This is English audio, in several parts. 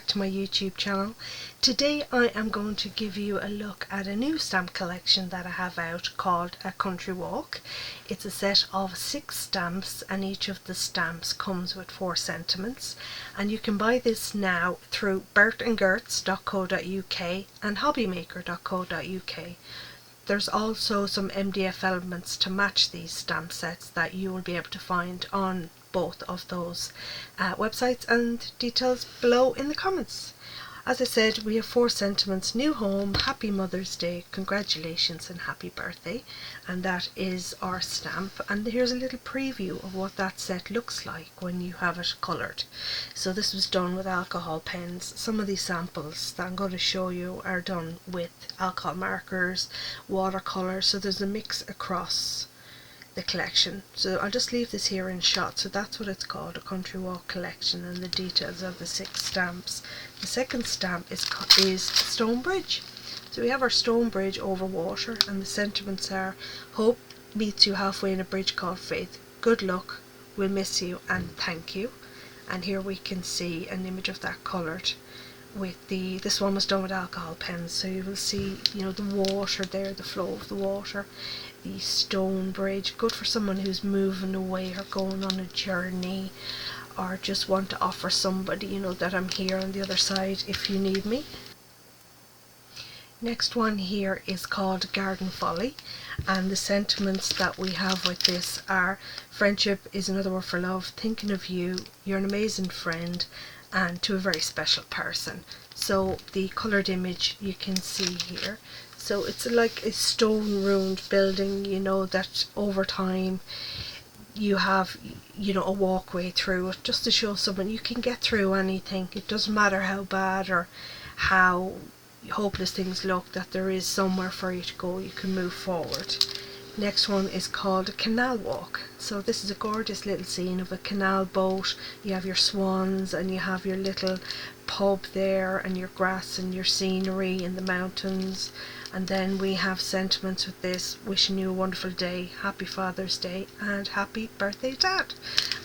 back to my YouTube channel. Today I am going to give you a look at a new stamp collection that I have out called A Country Walk. It's a set of 6 stamps and each of the stamps comes with 4 sentiments, and you can buy this now through bertandgertz.co.uk and hobbymaker.co.uk. There's also some MDF elements to match these stamp sets that you will be able to find on both of those websites, and details below in the comments. As I said, we have 4 sentiments: new home, happy Mother's Day, congratulations and happy birthday, and that is our stamp. And here's a little preview of what that set looks like when you have it coloured. So this was done with alcohol pens. Some of these samples that I'm going to show you are done with alcohol markers, watercolours, so there's a mix across the collection. So I'll just leave this here in shot. So that's what it's called, A Country Walk collection, and the details of the 6 stamps. The second stamp is Stonebridge. So we have our Stonebridge over water, and the sentiments are: hope meets you halfway in a bridge called faith, good luck, we'll miss you, and thank you. And here we can see an image of that coloured with this one was done with alcohol pens, so you will see, you know, the water there, the flow of the water. The stone bridge, good for someone who's moving away or going on a journey, or just want to offer somebody, you know, that I'm here on the other side if you need me. Next one here is called Garden Folly, and the sentiments that we have with this are: friendship is another word for love, thinking of you, you're an amazing friend, and to a very special person. So the coloured image you can see here. So it's like a stone ruined building, you know, that over time you have, you know, a walkway through it, just to show someone you can get through anything. It doesn't matter how bad or how hopeless things look, that there is somewhere for you to go, you can move forward. Next one is called A Canal Walk. So this is a gorgeous little scene of a canal boat. You have your swans and you have your little pub there, and your grass and your scenery in the mountains. And then we have sentiments with this: wishing you a wonderful day, happy Father's Day, and happy birthday, Dad.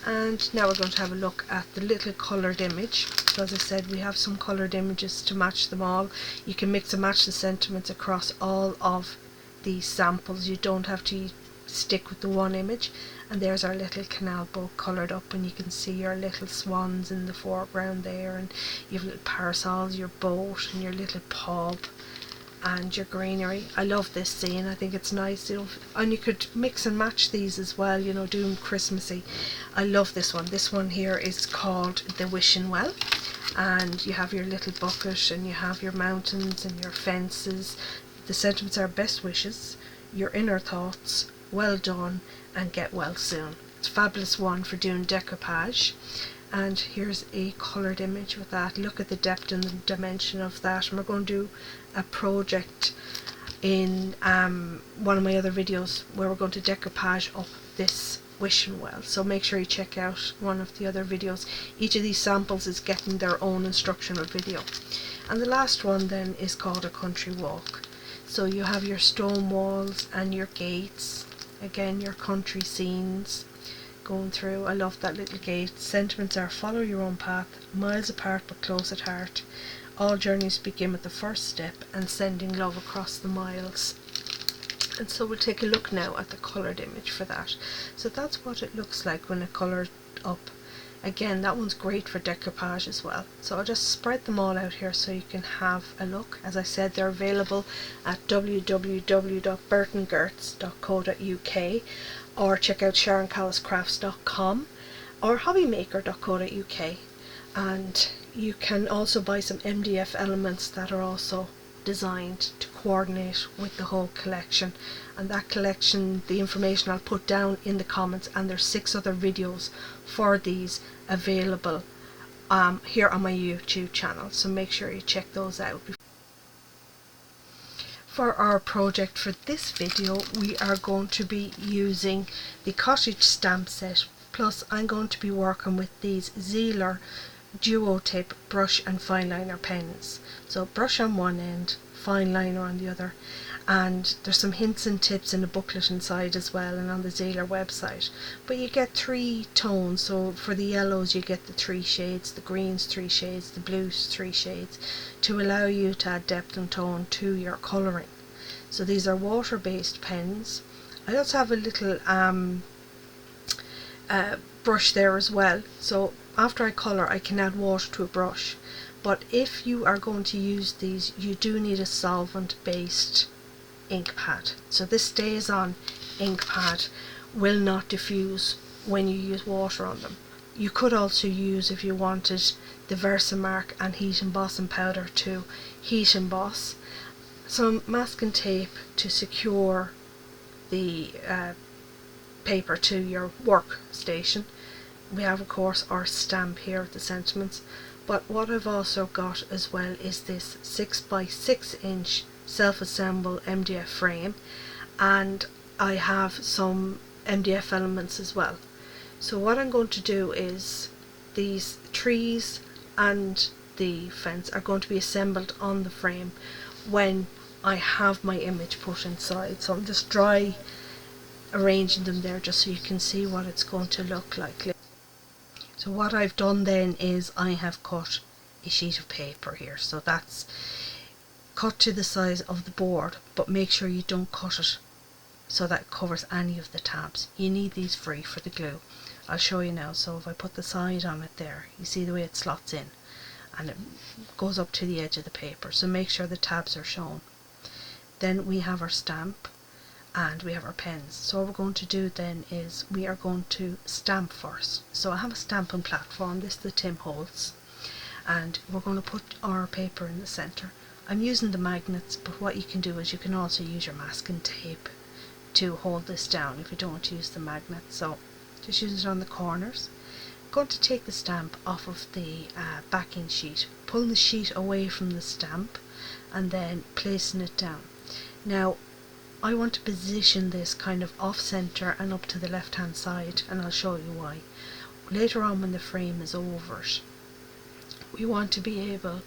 And now we're going to have a look at the little coloured image. So as I said, we have some coloured images to match them all. You can mix and match the sentiments across all of these samples. You don't have to stick with the one image. And there's our little canal boat coloured up, and you can see your little swans in the foreground there, and you have little parasols, your boat and your little pub and your greenery. I love this scene, I think it's nice, you know, and you could mix and match these as well, you know, do them Christmassy. I love this one. This one here is called The Wishing Well, and you have your little bucket and you have your mountains and your fences. The sentiments are: best wishes, your inner thoughts, well done, and get well soon. It's a fabulous one for doing decoupage. And here's a coloured image with that. Look at the depth and the dimension of that. And we're going to do a project in one of my other videos where we're going to decoupage up this wishing well, so make sure you check out one of the other videos. Each of these samples is getting their own instructional video. And the last one then is called A Country Walk. So you have your stone walls and your gates, again your country scenes going through. I love that little gate. Sentiments are: follow your own path, miles apart but close at heart, all journeys begin with the first step, and sending love across the miles. And so we'll take a look now at the coloured image for that. So that's what it looks like when it coloured up. Again, that one's great for decoupage as well. So I'll just spread them all out here so you can have a look. As I said, they're available at www.bertandgertz.co.uk, or check out sharoncalliscrafts.com or hobbymaker.co.uk. And you can also buy some MDF elements that are also designed to coordinate with the whole collection. And that collection, the information I'll put down in the comments, and there's 6 other videos for these available here on my YouTube channel, so make sure you check those out. For our project for this video, we are going to be using the Cottage Stamp set, plus I'm going to be working with these Zealer duo tip brush and fine liner pens. So brush on one end, fine liner on the other. And there's some hints and tips in the booklet inside as well, and on the Zahler website. But you get 3 tones, so for the yellows you get the 3 shades, the greens 3 shades, the blues 3 shades, to allow you to add depth and tone to your colouring. So these are water based pens. I also have a little brush there as well, so after I colour I can add water to a brush. But if you are going to use these, you do need a solvent based ink pad. So this stays on ink pad, will not diffuse when you use water on them. You could also use, if you wanted, the Versamark and heat embossing powder to heat emboss. Some masking tape to secure the paper to your workstation. We have of course our stamp here with the sentiments, but what I've also got as well is this 6x6 inch self-assemble MDF frame, and I have some MDF elements as well. So what I'm going to do is these trees and the fence are going to be assembled on the frame when I have my image put inside. So I'm just dry arranging them there just so you can see what it's going to look like. So what I've done then is I have cut a sheet of paper here, so that's cut to the size of the board, but make sure you don't cut it so that it covers any of the tabs. You need these free for the glue. I'll show you now. So if I put the side on it there, you see the way it slots in and it goes up to the edge of the paper, so make sure the tabs are shown. Then we have our stamp and we have our pens. So what we're going to do then is we are going to stamp first. So I have a stamping platform, this is the Tim Holtz, and we're going to put our paper in the centre. I'm using the magnets, but what you can do is you can also use your masking tape to hold this down if you don't want to use the magnet. So just use it on the corners. I'm going to take the stamp off of the backing sheet, pulling the sheet away from the stamp and then placing it down. Now I want to position this kind of off centre and up to the left hand side, and I'll show you why. Later on when the frame is over it, we want to be able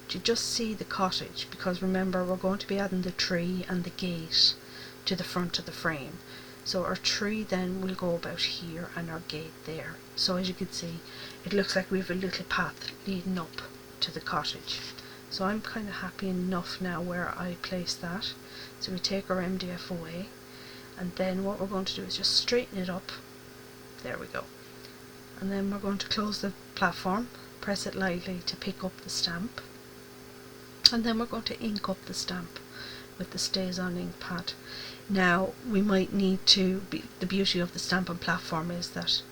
to just see the cottage, because remember we're going to be adding the tree and the gate to the front of the frame. So our tree then will go about here and our gate there. So as you can see, it looks like we have a little path leading up to the cottage. So I'm kind of happy enough now where I place that. So we take our MDF away, and then what we're going to do is just straighten it up. There we go. And then we're going to close the platform, press it lightly to pick up the stamp, and then we're going to ink up the stamp with the Stays On ink pad. Now we might need to, the beauty of the stamping platform is that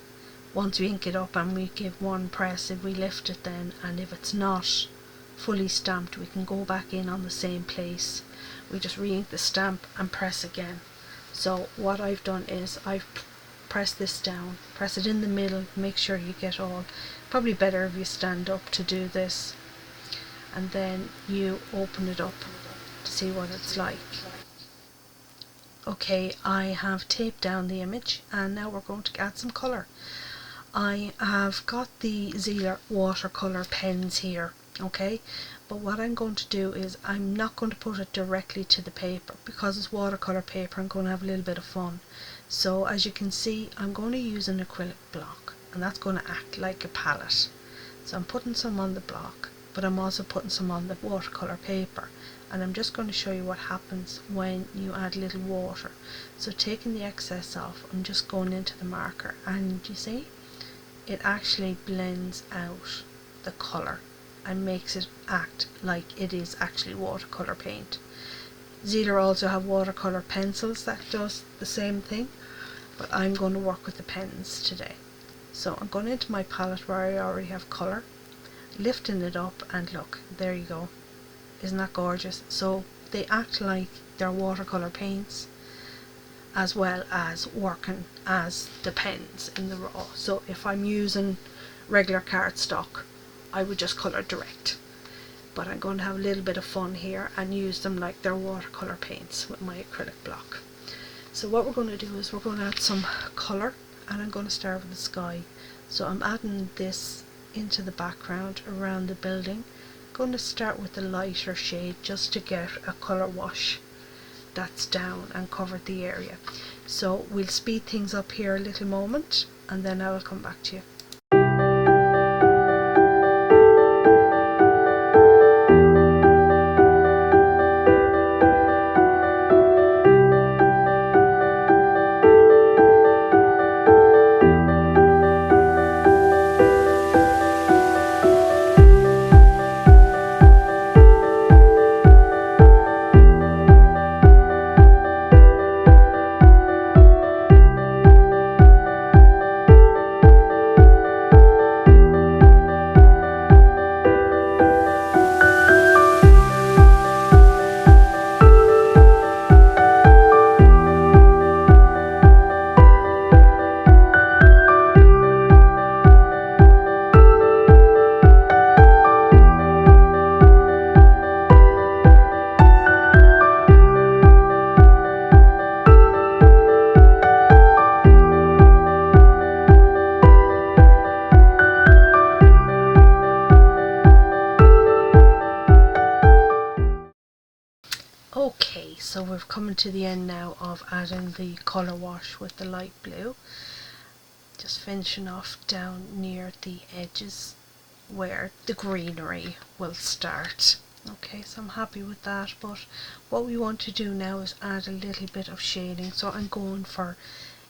once we ink it up and we give one press, if we lift it then, and if it's not fully stamped, we can go back in on the same place. We just re-ink the stamp and press again. So what I've done is I've pressed this down, press it in the middle, make sure you get all, probably better if you stand up to do this, and then you open it up to see what it's like. Okay, I have taped down the image and now we're going to add some colour. I have got the Zahler watercolour pens here, okay, but what I'm going to do is I'm not going to put it directly to the paper because it's watercolour paper. I'm going to have a little bit of fun. So as you can see, I'm going to use an acrylic block, and that's going to act like a palette. So I'm putting some on the block, but I'm also putting some on the watercolour paper, and I'm just going to show you what happens when you add a little water. So taking the excess off, I'm just going into the marker, and you see it actually blends out the colour and makes it act like it is actually watercolour paint. Zahler also have watercolour pencils that does the same thing, but I'm going to work with the pens today. So I'm going into my palette where I already have colour, lifting it up, and look, there you go. Isn't that gorgeous? So they act like they're watercolour paints as well as working as the pens in the raw. So if I'm using regular cardstock, I would just colour direct, but I'm going to have a little bit of fun here and use them like they're watercolour paints with my acrylic block. So what we're going to do is we're going to add some colour, and I'm going to start with the sky. So I'm adding this into the background around the building, going to start with the lighter shade just to get a colour wash that's down and covered the area. So we'll speed things up here a little moment and then I will come back to you. Okay, so we're coming to the end now of adding the colour wash with the light blue. Just finishing off down near the edges where the greenery will start. Okay, so I'm happy with that, but what we want to do now is add a little bit of shading. So I'm going for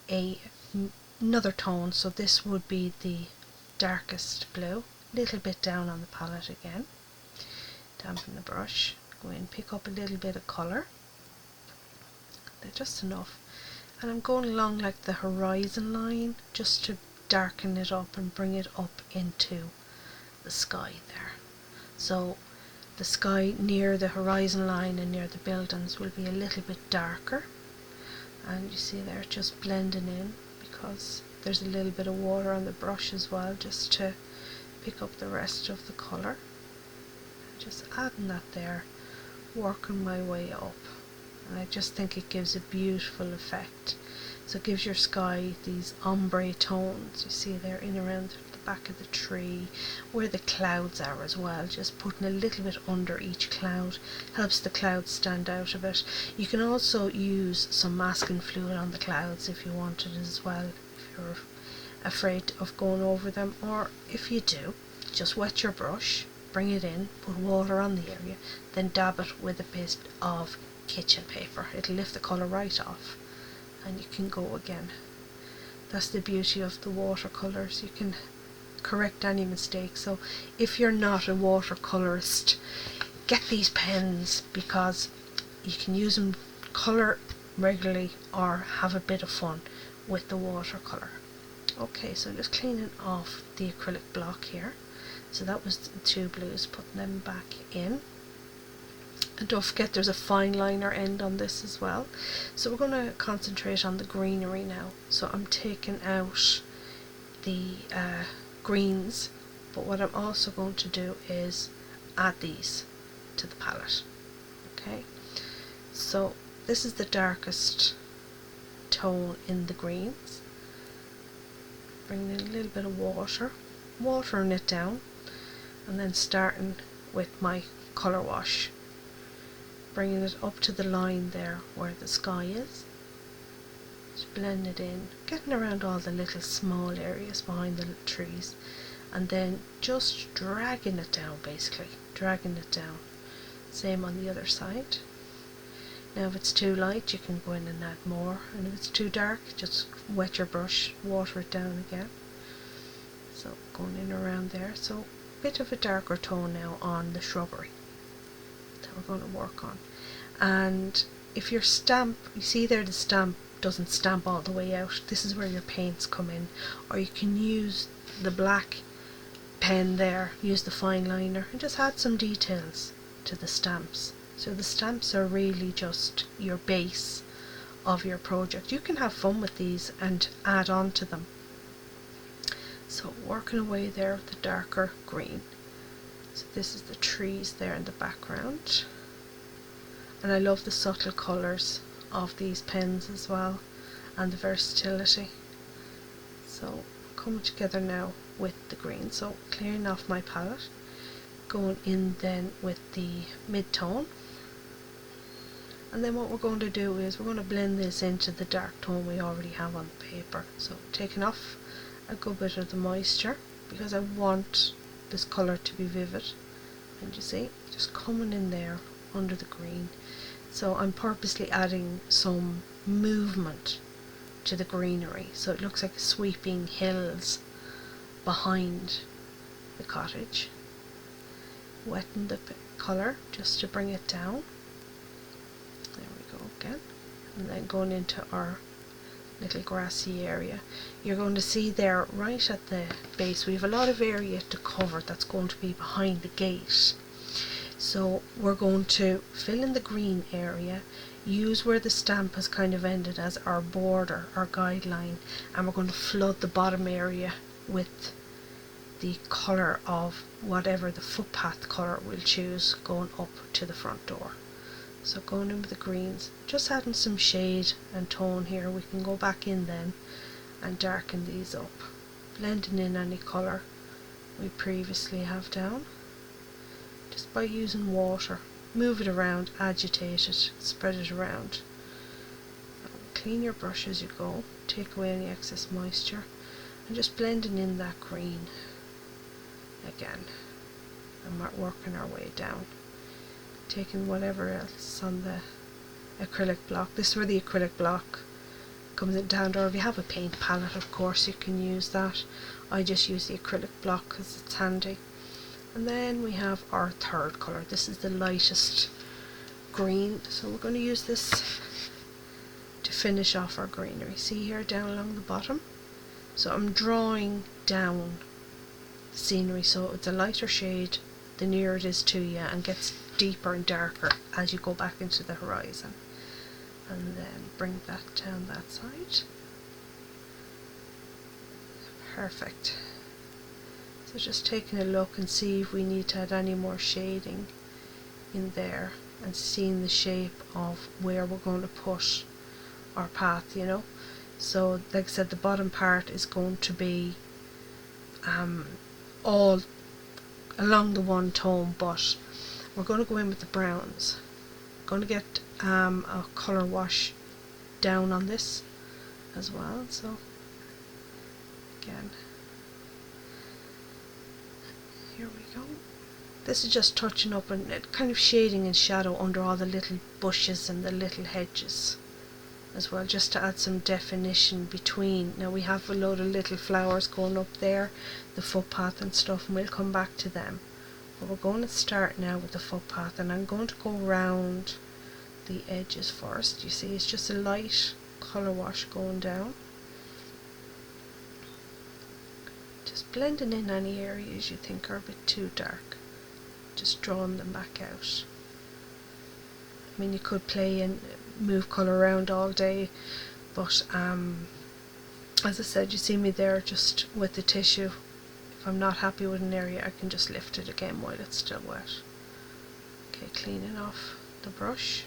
another tone, so this would be the darkest blue. A little bit down on the palette again. Dampen the brush. Go in, pick up a little bit of colour, just enough, and I'm going along like the horizon line just to darken it up and bring it up into the sky there. So the sky near the horizon line and near the buildings will be a little bit darker, and you see there just blending in because there's a little bit of water on the brush as well, just to pick up the rest of the colour. Just adding that there, working my way up, and I just think it gives a beautiful effect. So it gives your sky these ombre tones, you see there in around the back of the tree where the clouds are as well. Just putting a little bit under each cloud helps the clouds stand out a bit. You can also use some masking fluid on the clouds if you wanted as well, if you're afraid of going over them, or if you do, just wet your brush, bring it in, put water on the area, then dab it with a bit of kitchen paper. It'll lift the colour right off and you can go again. That's the beauty of the watercolours, you can correct any mistakes. So if you're not a watercolourist, get these pens because you can use them, colour regularly or have a bit of fun with the watercolour. Okay, so just cleaning off the acrylic block here. So that was the two blues, putting them back in. And don't forget there's a fine liner end on this as well. So we're going to concentrate on the greenery now. So I'm taking out the greens, but what I'm also going to do is add these to the palette. Okay, so this is the darkest tone in the greens. Bringing in a little bit of water, watering it down, and then starting with my colour wash, bringing it up to the line there where the sky is. Just blend it in, getting around all the little small areas behind the little trees, and then just dragging it down, basically dragging it down. Same on the other side. Now if it's too light you can go in and add more, and if it's too dark just wet your brush, water it down again. So going in around there, so bit of a darker tone now on the shrubbery that we're going to work on. And if your stamp, you see there the stamp doesn't stamp all the way out, this is where your paints come in, or you can use the black pen there, use the fine liner and just add some details to the stamps. So the stamps are really just your base of your project. You can have fun with these and add on to them. So working away there with the darker green. So this is the trees there in the background. And I love the subtle colours of these pens as well, and the versatility. So coming together now with the green. So clearing off my palette, going in then with the mid-tone, and then what we're going to do is we're going to blend this into the dark tone we already have on the paper. So taking off a good bit of the moisture because I want this colour to be vivid, and you see, just coming in there under the green. So I'm purposely adding some movement to the greenery so it looks like sweeping hills behind the cottage. Wetting the colour just to bring it down. There we go again. And then going into our little grassy area. You're going to see there right at the base we have a lot of area to cover that's going to be behind the gate. So we're going to fill in the green area, use where the stamp has kind of ended as our border, our guideline, and we're going to flood the bottom area with the colour of whatever the footpath colour we'll choose going up to the front door. So going in with the greens, just adding some shade and tone here. We can go back in then and darken these up, blending in any colour we previously have down, just by using water. Move it around, agitate it, spread it around. Clean your brush as you go, take away any excess moisture, and just blending in that green again, and we're working our way down, taking whatever else on the acrylic block. This is where the acrylic block comes in down, or if you have a paint palette of course you can use that. I just use the acrylic block because it's handy. And then we have our third colour. This is the lightest green, so we're going to use this to finish off our greenery. See here down along the bottom? So I'm drawing down the scenery so it's a lighter shade the nearer it is to you, and gets deeper and darker as you go back into the horizon. And then bring that down that side. Perfect. So just taking a look and see if we need to add any more shading in there, and seeing the shape of where we're going to put our path, you know. So like I said, the bottom part is going to be all along the one tone, but we're going to go in with the browns. Going to get a colour wash down on this as well. So again, here we go. This is just touching up and kind of shading and shadow under all the little bushes and the little hedges as well, just to add some definition between. Now we have a load of little flowers going up there, the footpath and stuff, and we'll come back to them. But we're going to start now with the footpath, and I'm going to go round the edges first. You see, it's just a light colour wash going down, just blending in any areas you think are a bit too dark, just drawing them back out. I mean, you could play and move colour around all day, but as I said, you see me there just with the tissue. If I'm not happy with an area, I can just lift it again while it's still wet. Okay, cleaning off the brush.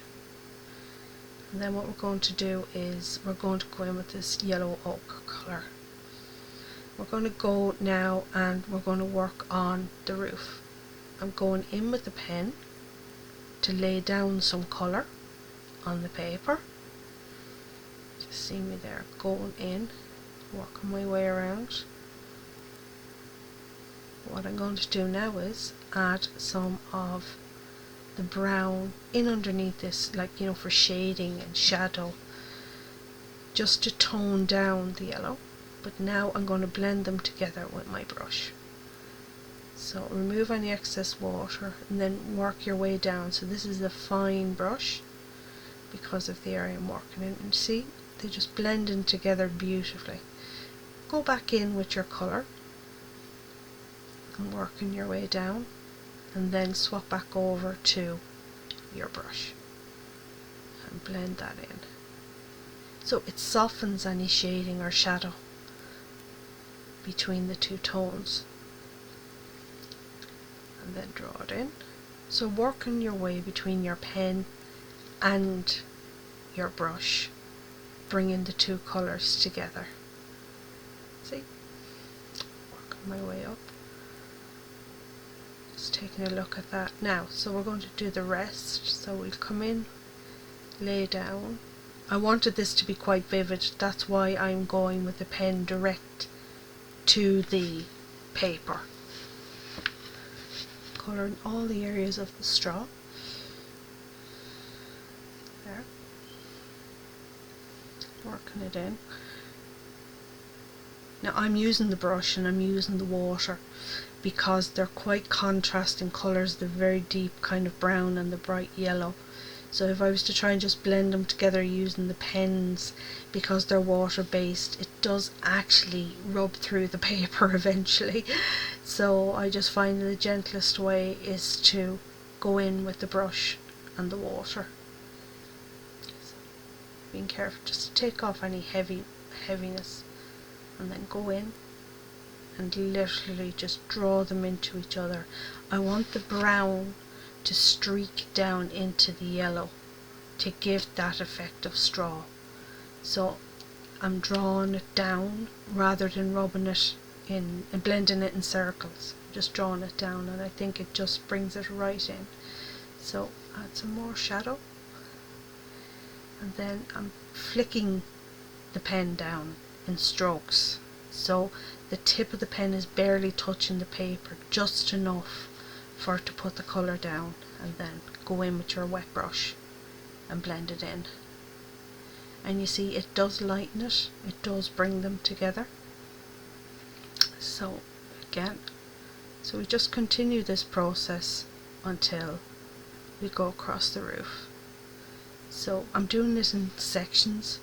And then what we're going to do is we're going to go in with this yellow oak colour. We're going to go now and we're going to work on the roof. I'm going in with the pen to lay down some colour on the paper. Just see me there going in, working my way around. What I'm going to do now is add some of the brown in underneath this, like, you know, for shading and shadow, just to tone down the yellow. But now I'm going to blend them together with my brush. So remove any excess water and then work your way down. So this is a fine brush because of the area I'm working in, and see, they just blend in together beautifully. Go back in with your colour and working your way down, and then swap back over to your brush and blend that in. So it softens any shading or shadow between the two tones. And then draw it in. So working your way between your pen and your brush, bringing the two colours together. See? Working my way up. just taking a look at that now. So we're going to do the rest. So we'll come in, lay down. I wanted this to be quite vivid, that's why I'm going with the pen direct to the paper. Colouring all the areas of the straw. There. Working it in. Now I'm using the brush and I'm using the water because they're quite contrasting colours, the very deep kind of brown and the bright yellow. So if I was to try and just blend them together using the pens, because they're water based, it does actually rub through the paper eventually. So I just find the gentlest way is to go in with the brush and the water. So being careful just to take off any heaviness, and then go in and literally just draw them into each other. I want the brown to streak down into the yellow to give that effect of straw. So I'm drawing it down rather than rubbing it in and blending it in circles. I'm just drawing it down, and I think it just brings it right in. So add some more shadow, and then I'm flicking the pen down in strokes, so the tip of the pen is barely touching the paper, just enough for it to put the colour down, and then go in with your wet brush and blend it in. And you see, it does lighten it, it does bring them together. So again, so we just continue this process until we go across the roof. So I'm doing this in sections,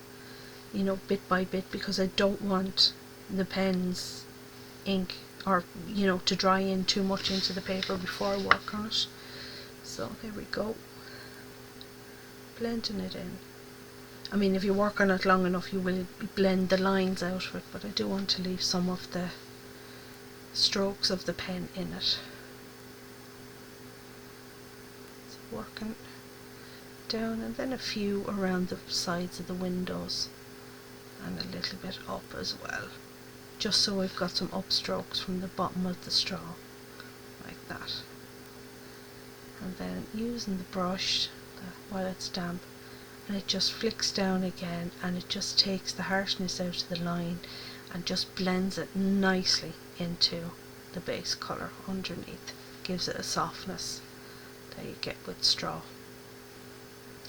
you know, bit by bit, because I don't want the pen's ink or, you know, to dry in too much into the paper before I work on it. So there we go, blending it in. I mean, if you work on it long enough you will blend the lines out of it, but I do want to leave some of the strokes of the pen in it. So working down, and then a few around the sides of the windows and a little bit up as well, just so I've got some upstrokes from the bottom of the straw, like that. And then using the brush while it's damp, and it just flicks down again, and it just takes the harshness out of the line and just blends it nicely into the base colour underneath. Gives it a softness that you get with straw.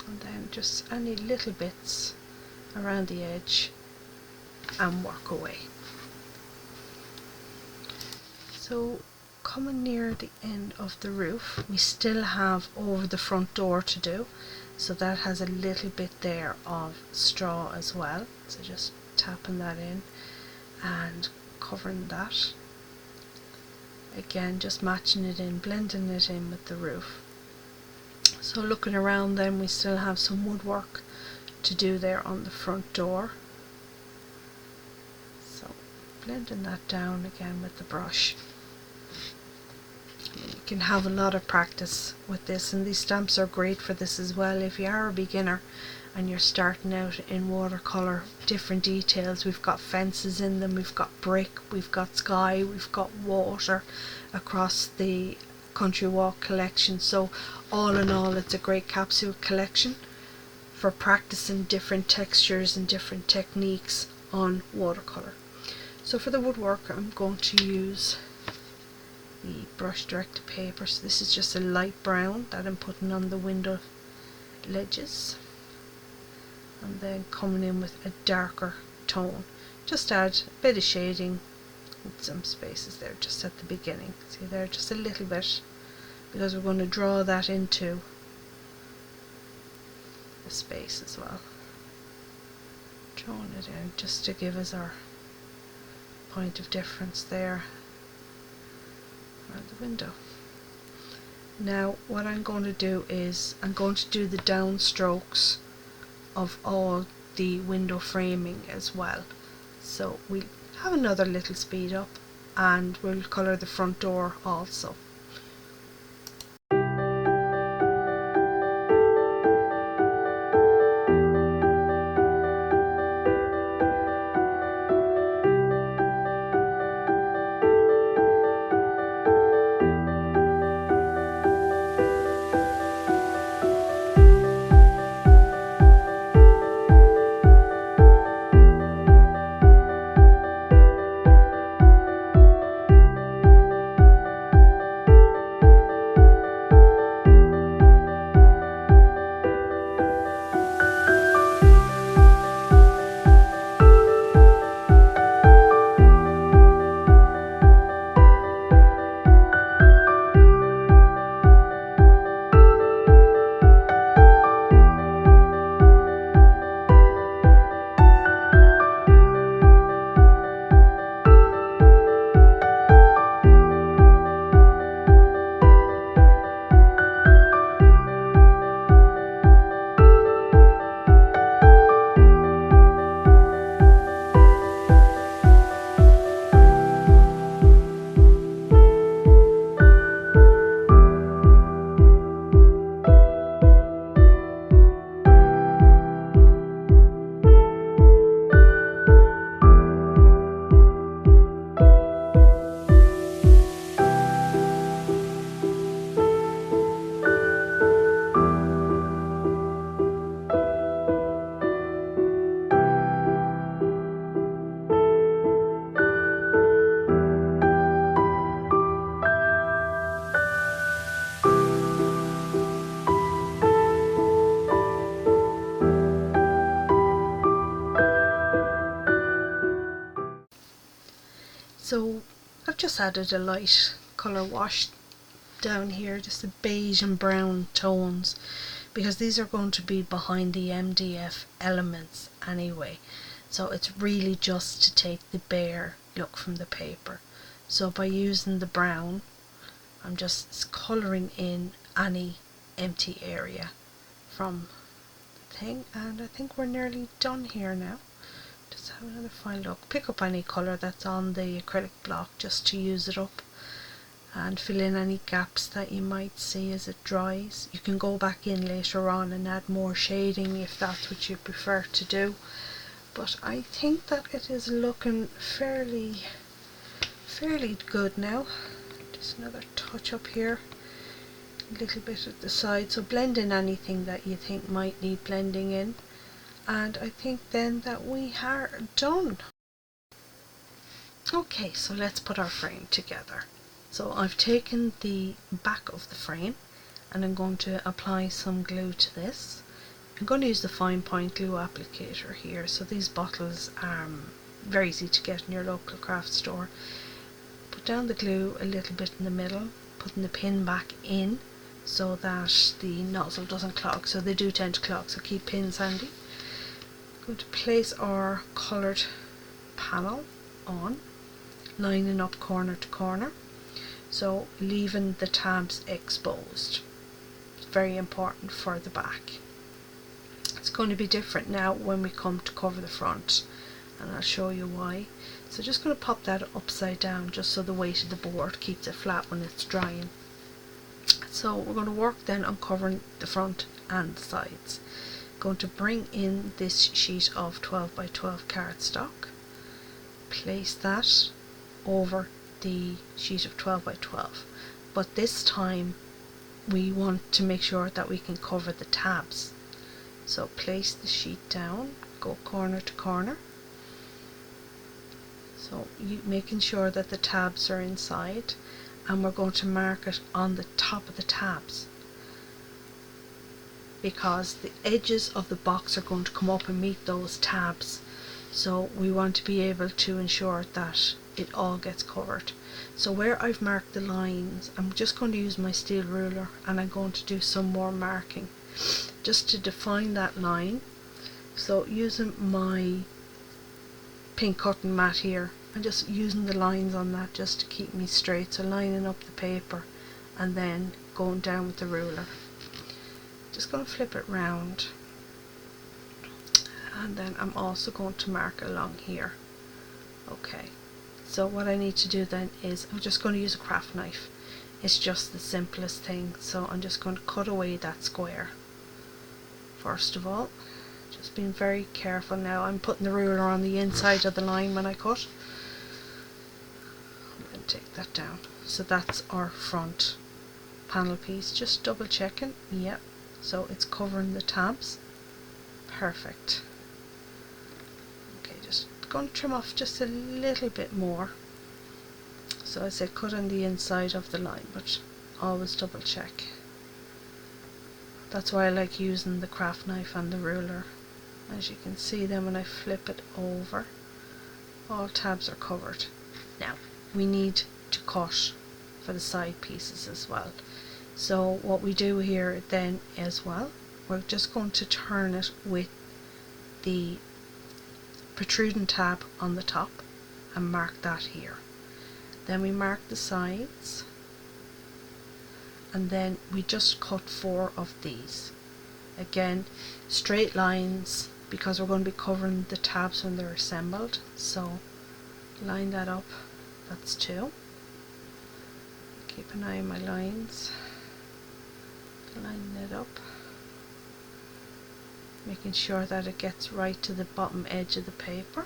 And then just any little bits around the edge and work away. So coming near the end of the roof, we still have over the front door to do, so that has a little bit there of straw as well. So just tapping that in and covering that. Again, just matching it in, blending it in with the roof. So looking around, then we still have some woodwork to do there on the front door. So blending that down again with the brush. You can have a lot of practice with this, and these stamps are great for this as well. If you are a beginner and you're starting out in watercolour, different details, we've got fences in them, we've got brick, we've got sky, we've got water across the Country Walk collection. So all in all, it's a great capsule collection for practicing different textures and different techniques on watercolour. So for the woodwork, I'm going to use the brush direct to paper. So this is just a light brown that I'm putting on the window ledges, and then coming in with a darker tone. Just add a bit of shading with some spaces there just at the beginning. See there, just a little bit, because we're going to draw that into the space as well. Drawing it in just to give us our point of difference there around the window. Now what I'm going to do is I'm going to do the down strokes of all the window framing as well. So we'll have another little speed up and we'll colour the front door also. So I've just added a light colour wash down here, just the beige and brown tones, because these are going to be behind the MDF elements anyway. So it's really just to take the bare look from the paper. So by using the brown, I'm just colouring in any empty area from the thing, and I think we're nearly done here now. Just have another fine look. Pick up any colour that's on the acrylic block just to use it up, and fill in any gaps that you might see as it dries. You can go back in later on and add more shading if that's what you prefer to do, but I think that it is looking fairly good now. Just another touch up here, a little bit at the side, so blend in anything that you think might need blending in, and I think then that we are done. Okay, so let's put our frame together. So I've taken the back of the frame and I'm going to apply some glue to this. I'm going to use the fine point glue applicator here. So these bottles are very easy to get in your local craft store. Put down the glue a little bit in the middle, putting the pin back in so that the nozzle doesn't clog. So they do tend to clog, so keep pins handy. I'm going to place our coloured panel on, lining up corner to corner, so leaving the tabs exposed. It's very important for the back. It's going to be different now when we come to cover the front, and I'll show you why. So just going to pop that upside down just so the weight of the board keeps it flat when it's drying. So we're going to work then on covering the front and the sides. Going to bring in this sheet of 12 by 12 cardstock, place that over the sheet of 12 by 12, but this time we want to make sure that we can cover the tabs. So place the sheet down, go corner to corner, so you making sure that the tabs are inside, and we're going to mark it on the top of the tabs, because the edges of the box are going to come up and meet those tabs, so we want to be able to ensure that it all gets covered. So where I've marked the lines, I'm just going to use my steel ruler and I'm going to do some more marking just to define that line. So using my pink cutting mat here, I'm just using the lines on that just to keep me straight, so lining up the paper and then going down with the ruler. Just going to flip it round, and then I'm also going to mark along here. Okay, so what I need to do then is I'm just going to use a craft knife. It's just the simplest thing, so I'm just going to cut away that square first of all. Just being very careful now. I'm putting the ruler on the inside of the line when I cut. I'm going to take that down. So that's our front panel piece. Just double checking. Yep. So it's covering the tabs. Perfect. Okay, just going to trim off just a little bit more. So I said cut on the inside of the line, but always double check. That's why I like using the craft knife and the ruler. As you can see then when I flip it over, all tabs are covered. Now we need to cut for the side pieces as well. So what we do here then as well, we're just going to turn it with the protruding tab on the top and mark that here. Then we mark the sides, and then we just cut 4 of these. Again, straight lines, because we're going to be covering the tabs when they're assembled. So line that up, that's 2. Keep an eye on my lines. Line it up, making sure that it gets right to the bottom edge of the paper.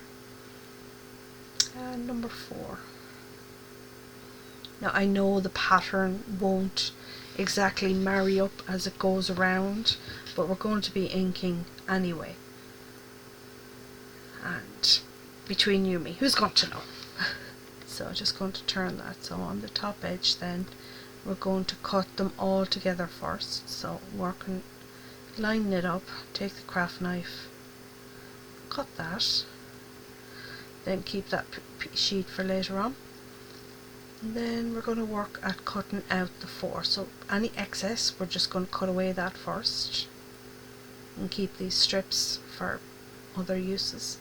And number 4. Now I know the pattern won't exactly marry up as it goes around, but we're going to be inking anyway. And between you and me, who's going to know? So I'm just going to turn that. So on the top edge then, we're going to cut them all together first. So working, lining it up, take the craft knife, cut that, then keep that sheet for later on. And then we're going to work at cutting out the 4. So any excess, we're just going to cut away that first and keep these strips for other uses.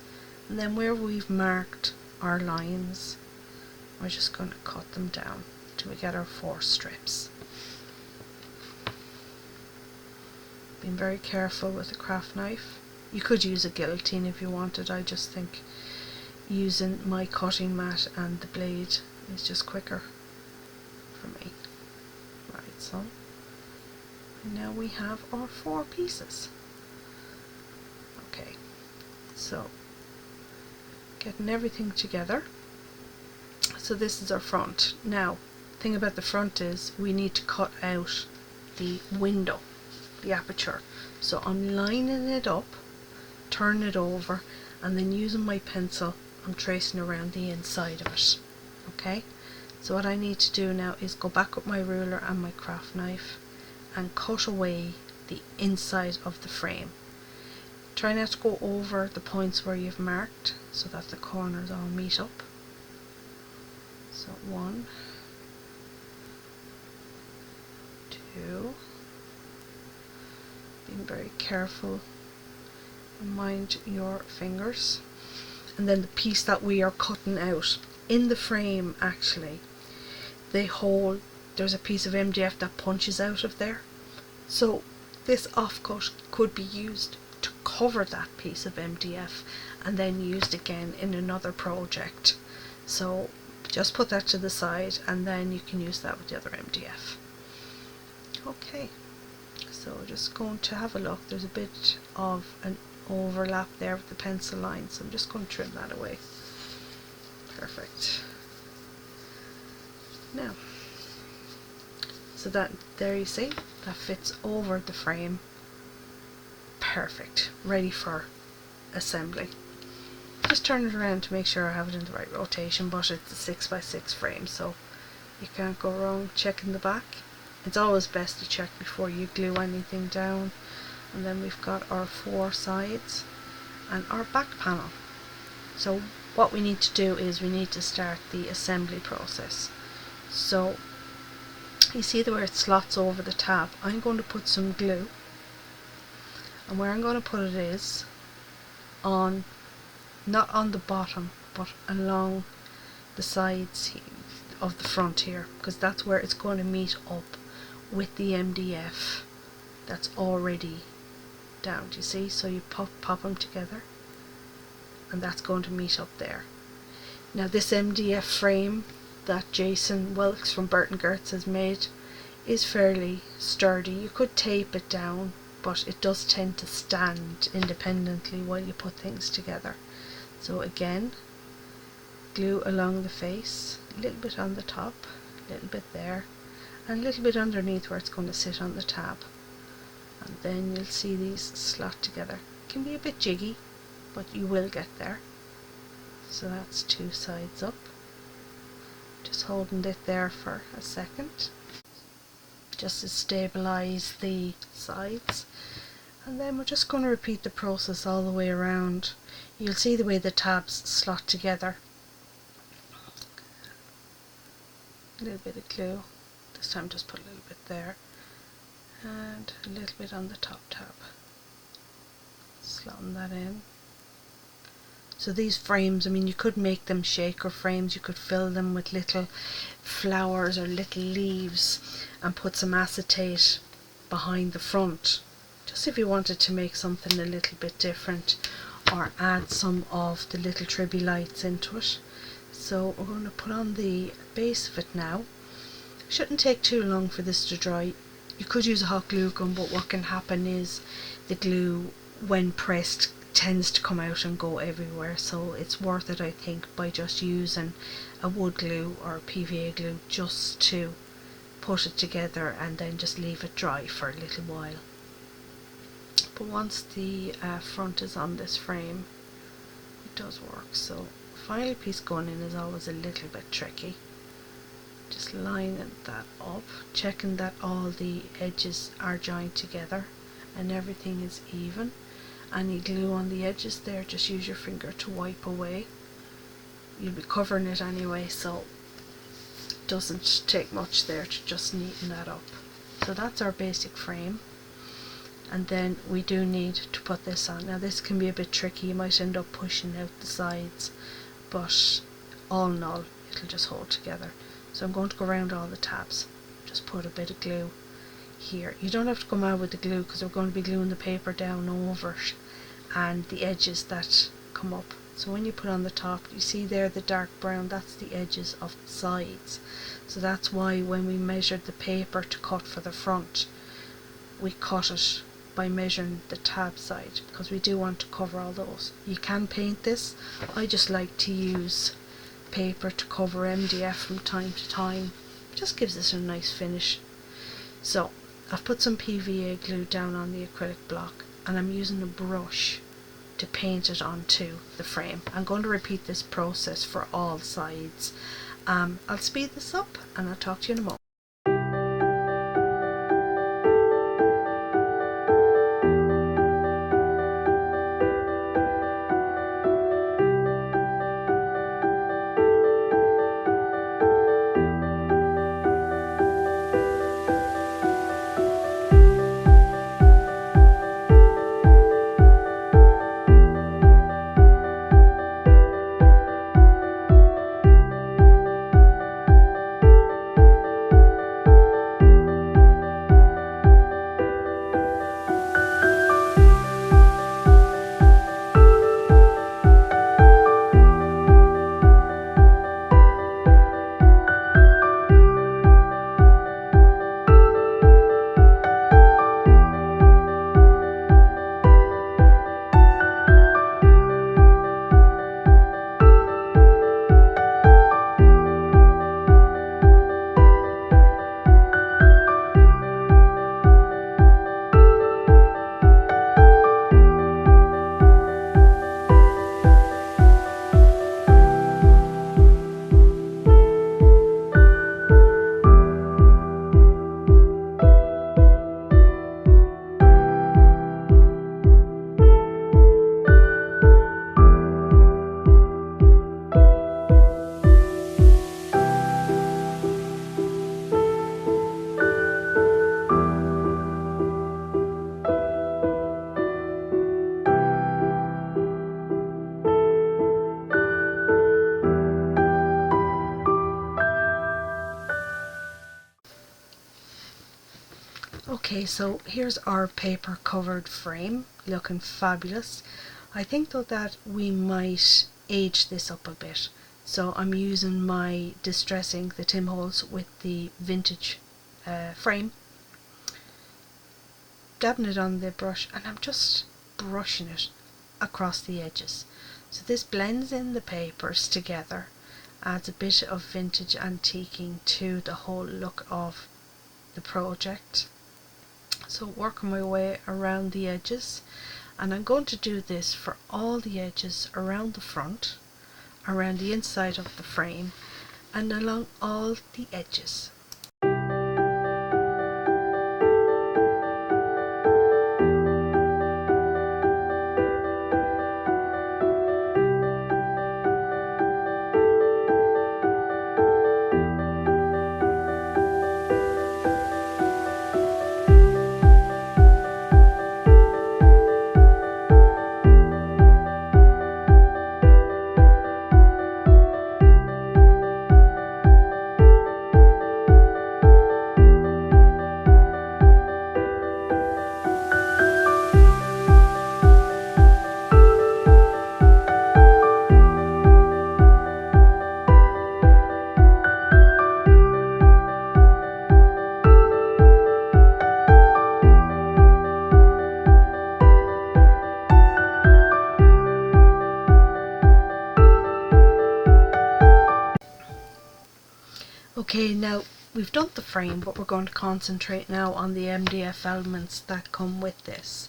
And then where we've marked our lines, we're just going to cut them down till we get our 4 strips. Being very careful with a craft knife. You could use a guillotine if you wanted. I just think using my cutting mat and the blade is just quicker for me. Right, so now we have our 4 pieces. Okay, so getting everything together. So this is our front. Now, the thing about the front is we need to cut out the window, the aperture. So I'm lining it up, turn it over, and then using my pencil I'm tracing around the inside of it. Okay, so what I need to do now is go back with my ruler and my craft knife and cut away the inside of the frame. Try not to go over the points where you've marked so that the corners all meet up. So 1, 2, being very careful and mind your fingers. And then the piece that we are cutting out in the frame, actually there's a piece of MDF that punches out of there, so this offcut could be used to cover that piece of MDF and then used again in another project. So just put that to the side and then you can use that with the other MDF. Okay, so we're just going to have a look. There's a bit of an overlap there with the pencil line, so I'm just going to trim that away. Perfect. Now, so that, there you see, that fits over the frame. Perfect, ready for assembly. Just turn it around to make sure I have it in the right rotation, but it's a 6x6 frame, so you can't go wrong checking the back. It's always best to check before you glue anything down. And then we've got our 4 sides and our back panel. So what we need to do is we need to start the assembly process. So you see where it slots over the tab. I'm going to put some glue, and where I'm going to put it is on, not on the bottom, but along the sides of the front here, because that's where it's going to meet up with the MDF that's already down. Do you see? So you pop them together and that's going to meet up there. Now this MDF frame that Jason Wilkes from Burton Gertz has made is fairly sturdy. You could tape it down, but it does tend to stand independently while you put things together. So again, glue along the face, a little bit on the top, a little bit there, and a little bit underneath where it's going to sit on the tab. And then you'll see these slot together. It can be a bit jiggy, but you will get there. So that's 2 sides up. Just holding it there for a second, just to stabilize the sides. And then we're just going to repeat the process all the way around. You'll see the way the tabs slot together. A little bit of glue. This time just put a little bit there. And a little bit on the top tab. Slotting that in. So these frames, I mean, you could make them shaker frames, you could fill them with little flowers or little leaves and put some acetate behind the front, just if you wanted to make something a little bit different, or add some of the little tribby lights into it. So we're going to put on the base of it now. Shouldn't take too long for this to dry. You could use a hot glue gun, but what can happen is the glue, when pressed, tends to come out and go everywhere, so it's worth it, I think, by just using a wood glue or PVA glue just to put it together and then just leave it dry for a little while. But once the front is on this frame, it does work. So final piece going in is always a little bit tricky. Just lining that up, checking that all the edges are joined together and everything is even. Any glue on the edges there, just use your finger to wipe away. You'll be covering it anyway, so doesn't take much there to just neaten that up. So that's our basic frame, and then we do need to put this on. Now this can be a bit tricky, you might end up pushing out the sides, but all in all it'll just hold together. So I'm going to go around all the tabs, just put a bit of glue here. You don't have to come out with the glue because we're going to be gluing the paper down over it and the edges that come up. So when you put on the top, you see there the dark brown, that's the edges of the sides. So that's why when we measured the paper to cut for the front, we cut it by measuring the tab side, because we do want to cover all those. You can paint this. I just like to use paper to cover MDF from time to time. It just gives us a nice finish. So I've put some PVA glue down on the acrylic block, and I'm using a brush to paint it onto the frame. I'm going to repeat this process for all sides. I'll speed this up and I'll talk to you in a moment. Okay, so here's our paper covered frame, looking fabulous. I think though that we might age this up a bit. So I'm using my distressing the Tim Holtz with the vintage frame, dabbing it on the brush, and I'm just brushing it across the edges. So this blends in the papers together, adds a bit of vintage antiquing to the whole look of the project. So working my way around the edges, and I'm going to do this for all the edges around the front, around the inside of the frame, and along all the edges. Okay, now we've done the frame, but we're going to concentrate now on the MDF elements that come with this.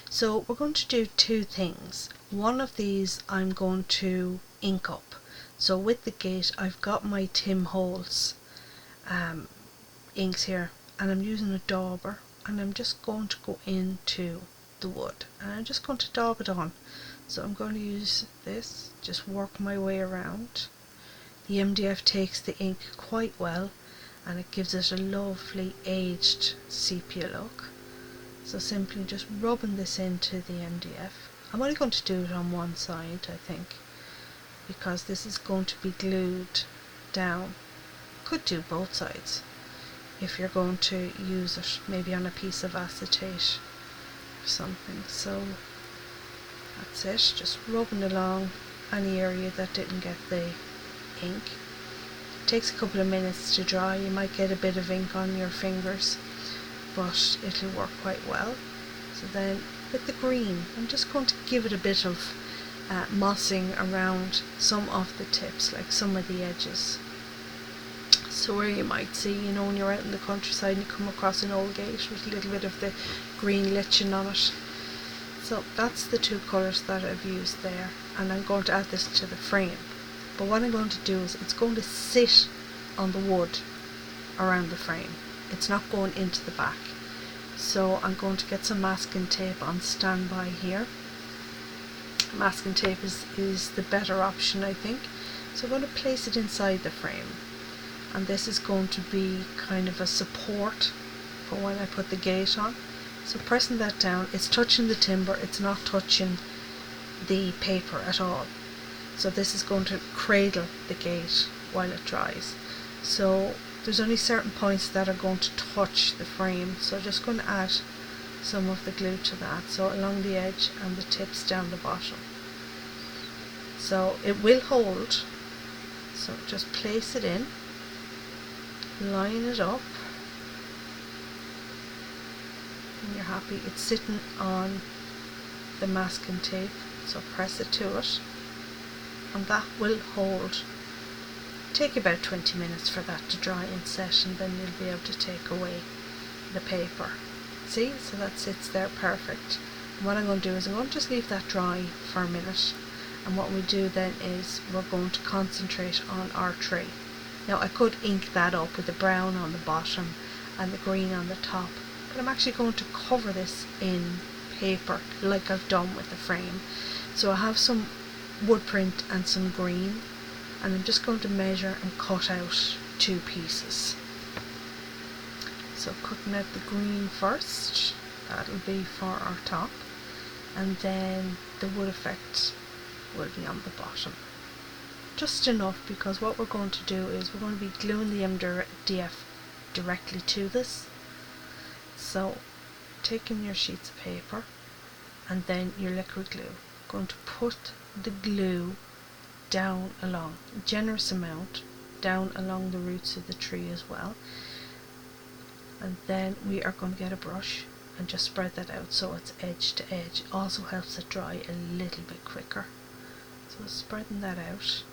So we're going to do two things. One of these I'm going to ink up. So with the gate, I've got my Tim Holtz inks here, and I'm using a dauber, and I'm just going to go into the wood, and I'm just going to daub it on. So I'm going to use this, just work my way around, The MDF takes the ink quite well and it gives it a lovely aged sepia look. So simply just rubbing this into the MDF. I'm only going to do it on one side, I think, because this is going to be glued down. Could do both sides if you're going to use it maybe on a piece of acetate or something. So that's it, just rubbing along any area that didn't get the ink. It takes a couple of minutes to dry. You might get a bit of ink on your fingers, but it'll work quite well. So then with the green, I'm just going to give it a bit of mossing around some of the tips, like some of the edges. So where you might see, you know, when you're out in the countryside and you come across an old gate with a little bit of the green lichen on it. So that's the two colours that I've used there, and I'm going to add this to the frame. But what I'm going to do is it's going to sit on the wood around the frame. It's not going into the back. So I'm going to get some masking tape on standby here. Masking tape is the better option, I think. So I'm going to place it inside the frame. And this is going to be kind of a support for when I put the gate on. So pressing that down, it's touching the timber, it's not touching the paper at all. So this is going to cradle the gate while it dries. So there's only certain points that are going to touch the frame. So I'm just going to add some of the glue to that. So along the edge and the tips down the bottom. So it will hold. So just place it in, line it up. And you're happy it's sitting on the masking tape, so press it to it and that will hold. Take about 20 minutes for that to dry and set, and then you'll be able to take away the paper. See, so that sits there perfect. And what I'm going to do is I'm going to just leave that dry for a minute, and what we do then is we're going to concentrate on our tray. Now I could ink that up with the brown on the bottom and the green on the top, but I'm actually going to cover this in paper like I've done with the frame. So I have some wood print and some green, and I'm just going to measure and cut out 2 pieces. So cutting out the green first, that'll be for our top, and then the wood effect will be on the bottom. Just enough, because what we're going to do is we're going to be gluing the MDF directly to this. So taking your sheets of paper and then your liquid glue, going to put the glue down along, a generous amount, down along the roots of the tree as well. And then we are going to get a brush and just spread that out so it's edge to edge. It also helps it dry a little bit quicker. So spreading that out,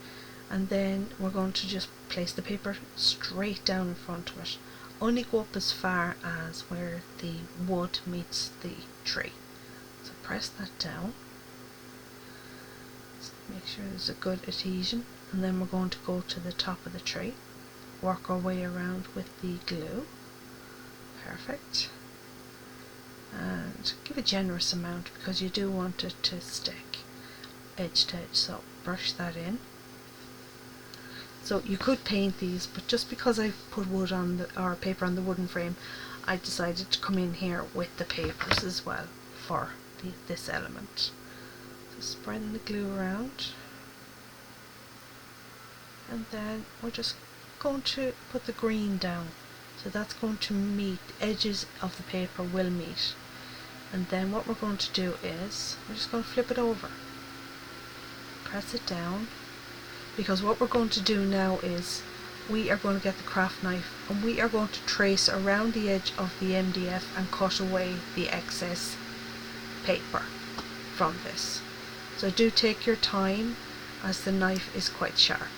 and then we're going to just place the paper straight down in front of it. Only go up as far as where the wood meets the tree. So press that down. So make sure there's a good adhesion, and then we're going to go to the top of the tree, work our way around with the glue. Perfect. And give a generous amount because you do want it to stick edge to edge. So brush that in. So you could paint these, but just because I put wood on the, or paper on the wooden frame, I decided to come in here with the papers as well for this element. So spreading the glue around, and then we're just going to put the green down. So that's going to meet, the edges of the paper will meet. And then what we're going to do is, we're just going to flip it over. Press it down, because what we're going to do now is we are going to get the craft knife and we are going to trace around the edge of the MDF and cut away the excess paper from this. So do take your time, as the knife is quite sharp.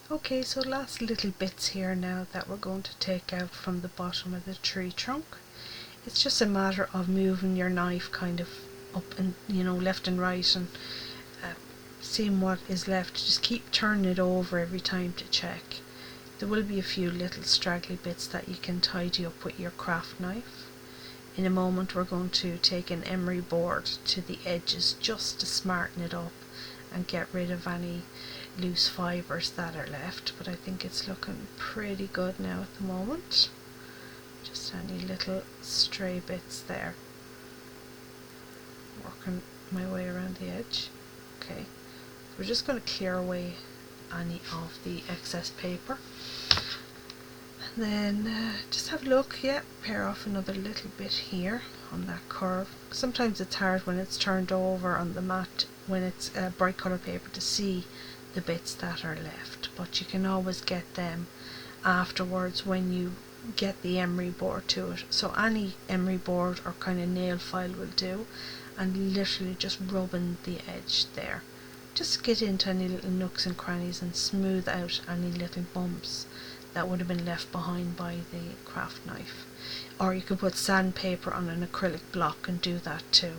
Okay, so last little bits here now that we're going to take out from the bottom of the tree trunk. It's just a matter of moving your knife kind of up and, you know, left and right, and seeing what is left. Just keep turning it over every time to check. There will be a few little straggly bits that you can tidy up with your craft knife. In a moment we're going to take an emery board to the edges just to smarten it up and get rid of any loose fibres that are left, but I think it's looking pretty good now at the moment. Just any little stray bits there. Working my way around the edge. Okay, we're just going to clear away any of the excess paper. And then just have a look, yeah, pare off another little bit here on that curve. Sometimes it's hard when it's turned over on the mat, when it's bright colour paper, to see the bits that are left, but you can always get them afterwards when you get the emery board to it. So any emery board or kind of nail file will do, and literally just rubbing the edge there. Just get into any little nooks and crannies and smooth out any little bumps that would have been left behind by the craft knife. Or you could put sandpaper on an acrylic block and do that too.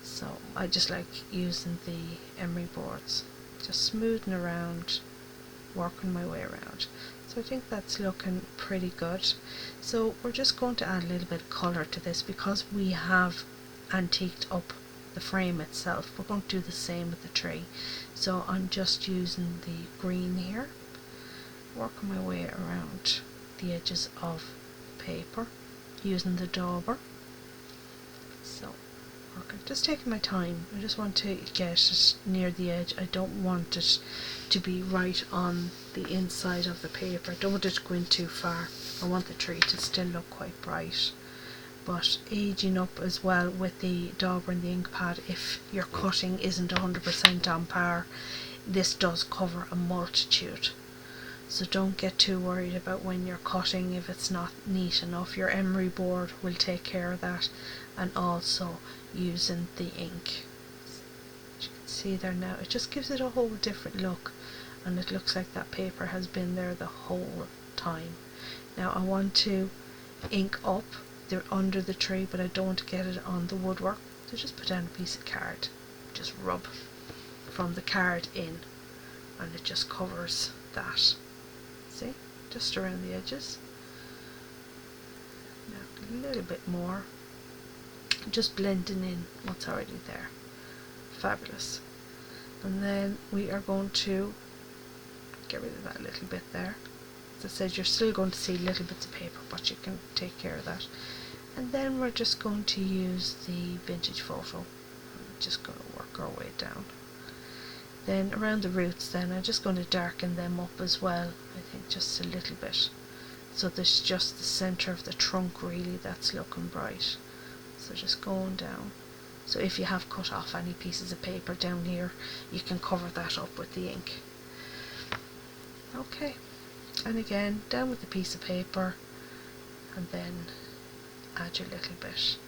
So I just like using the emery boards, just smoothing around, working my way around. So I think that's looking pretty good. So we're just going to add a little bit of colour to this because we have antiqued up the frame itself. We're going to do the same with the tree. So I'm just using the green here, working my way around the edges of the paper using the dauber. So just taking my time. I just want to get it near the edge. I don't want it to be right on the inside of the paper. I don't want it to go in too far. I want the tree to still look quite bright. But aging up as well with the dauber and the ink pad, if your cutting isn't 100% on par, this does cover a multitude. So don't get too worried about when you're cutting if it's not neat enough. Your emery board will take care of that, and also using the ink. As you can see there now, it just gives it a whole different look, and it looks like that paper has been there the whole time. Now I want to ink up under the tree, but I don't want to get it on the woodwork, so just put down a piece of card, just rub from the card in, and it just covers that. See, just around the edges. Now a little bit more, just blending in what's already there. Fabulous. And then we are going to get rid of that little bit there. As I said, you're still going to see little bits of paper, but you can take care of that. And then we're just going to use the vintage photo. I'm just going to work our way down. Then around the roots, then I'm just going to darken them up as well, I think just a little bit. So there's just the centre of the trunk really that's looking bright. So just going down. So if you have cut off any pieces of paper down here, you can cover that up with the ink. Okay, and again down with the piece of paper, and then add your little bit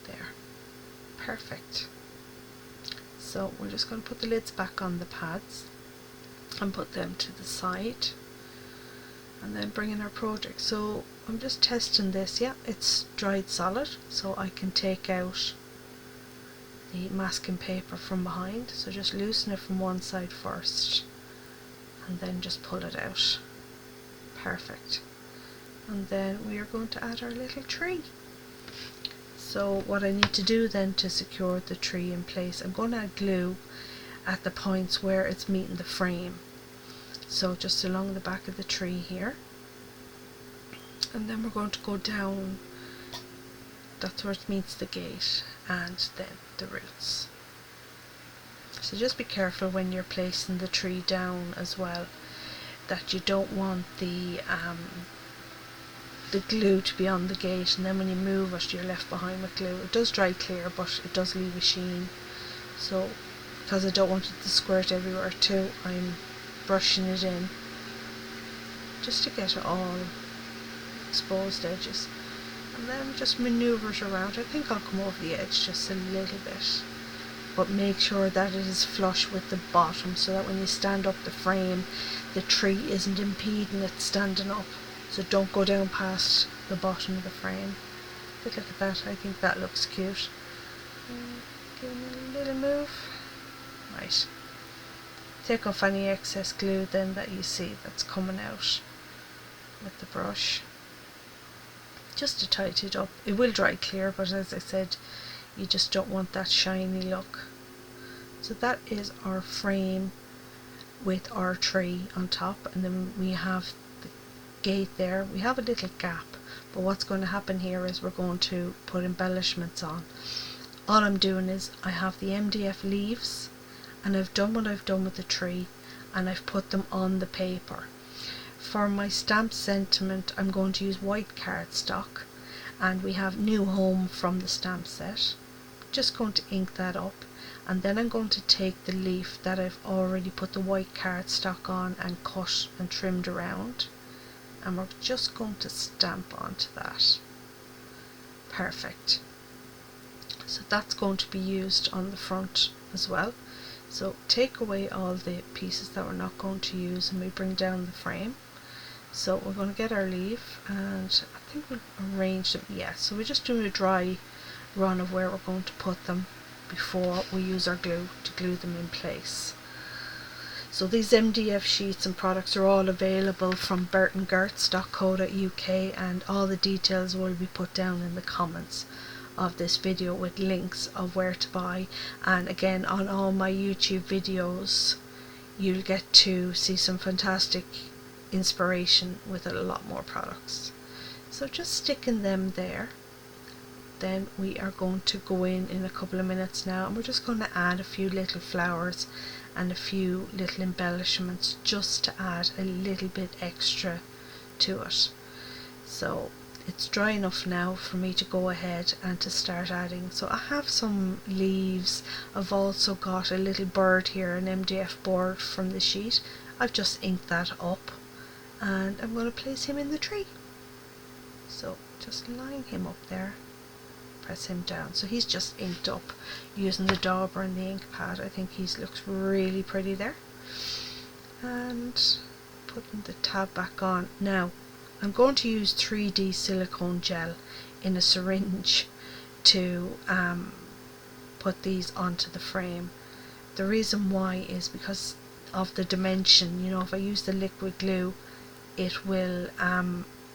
there. Perfect. So we're just going to put the lids back on the pads and put them to the side, and then bring in our project. So I'm just testing this. Yeah, it's dried solid, so I can take out the masking paper from behind. So just loosen it from one side first and then just pull it out. Perfect. And then we are going to add our little tree. So what I need to do then to secure the tree in place, I'm going to add glue at the points where it's meeting the frame. So just along the back of the tree here, and then we're going to go down, that's where it meets the gate, and then the roots. So just be careful when you're placing the tree down as well, that you don't want the glue to be on the gate, and then when you move it you're left behind with glue. It does dry clear, but it does leave a sheen. So because I don't want it to squirt everywhere too, I'm brushing it in just to get it all exposed edges, and then just manoeuvre it around. I think I'll come over the edge just a little bit, but make sure that it is flush with the bottom so that when you stand up the frame, the tree isn't impeding it standing up. So don't go down past the bottom of the frame. But look at that, I think that looks cute. Give it a little move. Right. Take off any excess glue then that you see that's coming out with the brush, just to tighten it up. It will dry clear, but as I said, you just don't want that shiny look. So that is our frame with our tree on top, and then we have the gate there. We have a little gap, but what's going to happen here is we're going to put embellishments on. All I'm doing is I have the MDF leaves, and I've done what I've done with the tree, and I've put them on the paper. For my stamp sentiment, I'm going to use white cardstock, and we have New Home from the stamp set. Just going to ink that up, and then I'm going to take the leaf that I've already put the white cardstock on and cut and trimmed around, and we're just going to stamp onto that. Perfect. So that's going to be used on the front as well. So take away all the pieces that we're not going to use, and we bring down the frame. So we're going to get our leaf, and I think we'll arrange them. Yeah, so we're just doing a dry run of where we're going to put them before we use our glue to glue them in place. So these MDF sheets and products are all available from burtongertz.co.uk, and all the details will be put down in the comments of this video with links of where to buy. And again, on all my YouTube videos you'll get to see some fantastic inspiration with a lot more products. So just sticking them there. Then we are going to go in a couple of minutes now, and we're just going to add a few little flowers and a few little embellishments just to add a little bit extra to it. So it's dry enough now for me to go ahead and to start adding. So I have some leaves. I've also got a little bird here, an MDF board from the sheet. I've just inked that up, and I'm going to place him in the tree. So just line him up there, press him down. So he's just inked up using the dauber and the ink pad. I think he looks really pretty there. And putting the tab back on. Now I'm going to use 3D silicone gel in a syringe to put these onto the frame. The reason why is because of the dimension. You know, if I use the liquid glue, it will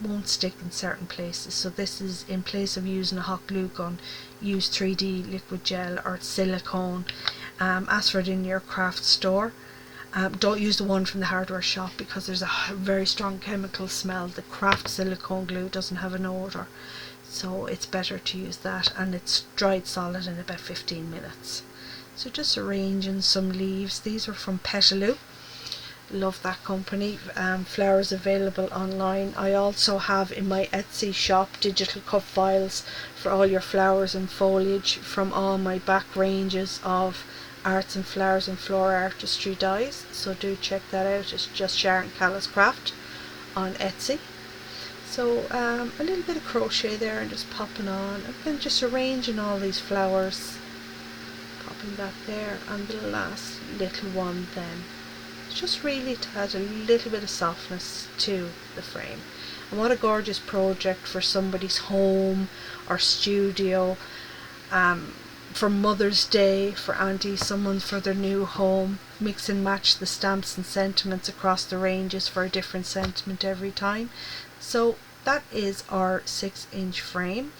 won't stick in certain places. So this is, in place of using a hot glue gun, use 3D liquid gel or silicone. Ask for it in your craft store. Don't use the one from the hardware shop because there's a very strong chemical smell. The craft silicone glue doesn't have an odour, so it's better to use that, and it's dried solid in about 15 minutes. So just arranging some leaves. These are from Petaloo. Love that company. Flowers available online. I also have in my Etsy shop digital cut files for all your flowers and foliage from all my back ranges of arts and flowers and floral artistry dies. So do check that out. It's just Sharon Callis Craft on Etsy. So a little bit of crochet there and just popping on, and then just arranging all these flowers, popping that there, and the last little one then. Just really to add a little bit of softness to the frame. And what a gorgeous project for somebody's home or studio, for Mother's Day, for Auntie, someone for their new home. Mix and match the stamps and sentiments across the ranges for a different sentiment every time. So that is our 6-inch frame.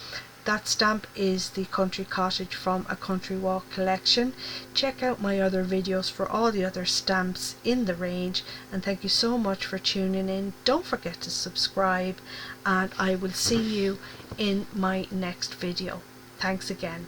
That stamp is the Country Cottage from a Country Walk collection. Check out my other videos for all the other stamps in the range, and thank you so much for tuning in. Don't forget to subscribe, and I will see you in my next video. Thanks again.